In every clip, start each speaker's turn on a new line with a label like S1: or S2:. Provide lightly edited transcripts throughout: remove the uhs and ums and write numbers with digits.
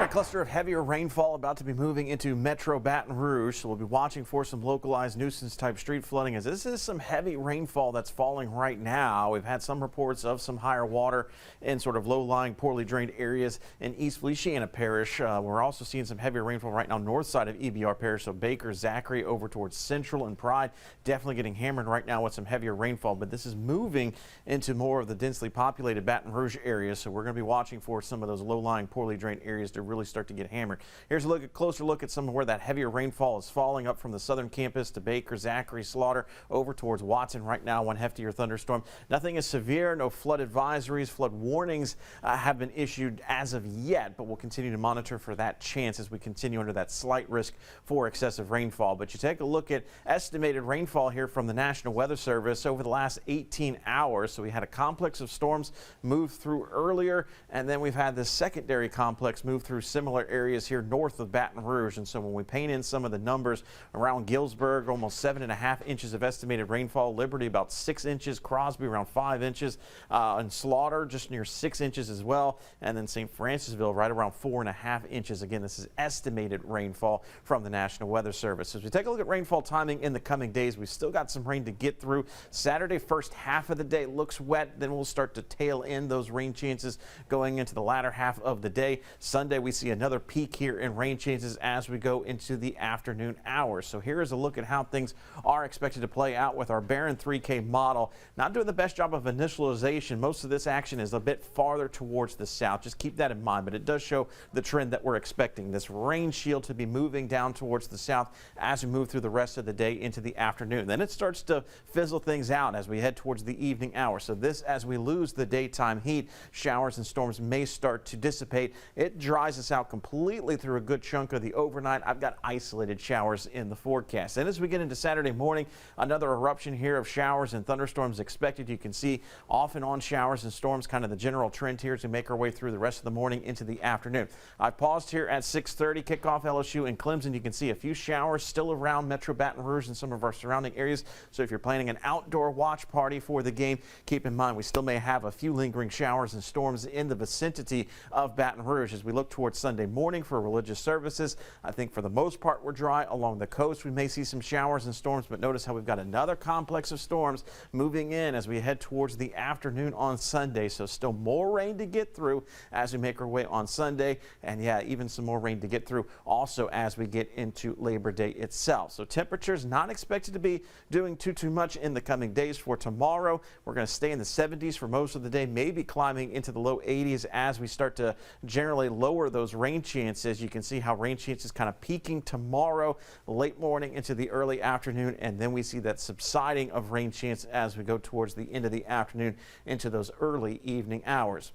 S1: A cluster of heavier rainfall about to be moving into Metro Baton Rouge, so we'll be watching for some localized nuisance type street flooding, as this is some heavy rainfall that's falling right now. We've had some reports of some higher water in sort of low-lying, poorly drained areas in East Feliciana Parish. We're also seeing some heavier rainfall right now north side of EBR Parish, so Baker, Zachary over towards Central and Pride, definitely getting hammered right now with some heavier rainfall, but this is moving into more of the densely populated Baton Rouge area, so we're going to be watching for some of those low-lying, poorly drained areas to really start to get hammered. Here's a closer look at some of where that heavier rainfall is falling up from the southern campus to Baker, Zachary, Slaughter, over towards Watson right now. One heftier thunderstorm. Nothing is severe. No flood advisories, flood warnings have been issued as of yet, but we'll continue to monitor for that chance as we continue under that slight risk for excessive rainfall. But you take a look at estimated rainfall here from the National Weather Service over the last 18 hours. So we had a complex of storms move through earlier, and then we've had this secondary complex move through similar areas here north of Baton Rouge. And so when we paint in some of the numbers around Gillsburg, almost 7.5 inches of estimated rainfall, Liberty about 6 inches, Crosby around 5 inches, and Slaughter just near 6 inches as well, and then St. Francisville right around 4.5 inches. Again, this is estimated rainfall from the National Weather Service. As we take a look at rainfall timing in the coming days, we've still got some rain to get through. Saturday, first half of the day looks wet, then we'll start to tail in those rain chances going into the latter half of the day. Sunday, we see another peak here in rain chances as we go into the afternoon hours. So here is a look at how things are expected to play out with our Barron 3K model. Not doing the best job of initialization. Most of this action is a bit farther towards the south. Just keep that in mind, but it does show the trend that we're expecting. This rain shield to be moving down towards the south as we move through the rest of the day into the afternoon. Then it starts to fizzle things out as we head towards the evening hours. So this, as we lose the daytime heat, showers and storms may start to dissipate. It dries us out completely through a good chunk of the overnight. I've got isolated showers in the forecast. And as we get into Saturday morning, another eruption here of showers and thunderstorms expected. You can see off and on showers and storms, kind of the general trend here as we make our way through the rest of the morning into the afternoon. I paused here at 6:30, kickoff LSU and Clemson. You can see a few showers still around Metro Baton Rouge and some of our surrounding areas. So if you're planning an outdoor watch party for the game, keep in mind we still may have a few lingering showers and storms in the vicinity of Baton Rouge as we look towards Sunday morning for religious services. I think for the most part we're dry. Along the coast we may see some showers and storms, but notice how we've got another complex of storms moving in as we head towards the afternoon on Sunday. So still more rain to get through as we make our way on Sunday, and yeah, even some more rain to get through also as we get into Labor Day itself. So temperatures not expected to be doing too much in the coming days. For tomorrow, we're going to stay in the 70s for most of the day, maybe climbing into the low 80s as we start to generally lower those rain chances. You can see how rain chances kind of peaking tomorrow, late morning into the early afternoon, and then we see that subsiding of rain chance as we go towards the end of the afternoon into those early evening hours.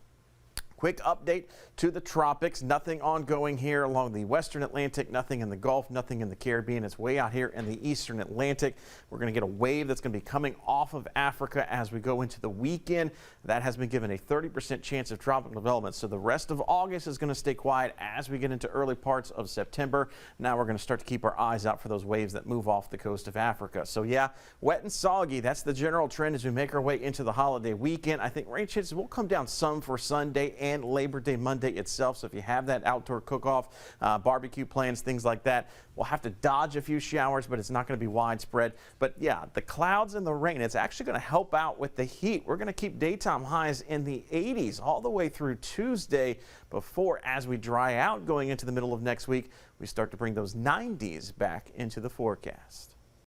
S1: Quick update to the tropics. Nothing ongoing here along the western Atlantic, nothing in the Gulf, nothing in the Caribbean. It's way out here in the eastern Atlantic. We're going to get a wave that's going to be coming off of Africa as we go into the weekend. That has been given a 30% chance of tropical development. So the rest of August is going to stay quiet as we get into early parts of September. Now we're going to start to keep our eyes out for those waves that move off the coast of Africa. So yeah, wet and soggy. That's the general trend as we make our way into the holiday weekend. I think rain chances will come down some for Sunday and Labor Day Monday itself. So if you have that outdoor cook-off, barbecue plans, things like that, we'll have to dodge a few showers, but it's not going to be widespread. But yeah, the clouds and the rain, it's actually going to help out with the heat. We're going to keep daytime highs in the 80s all the way through Tuesday before, as we dry out going into the middle of next week, we start to bring those 90s back into the forecast.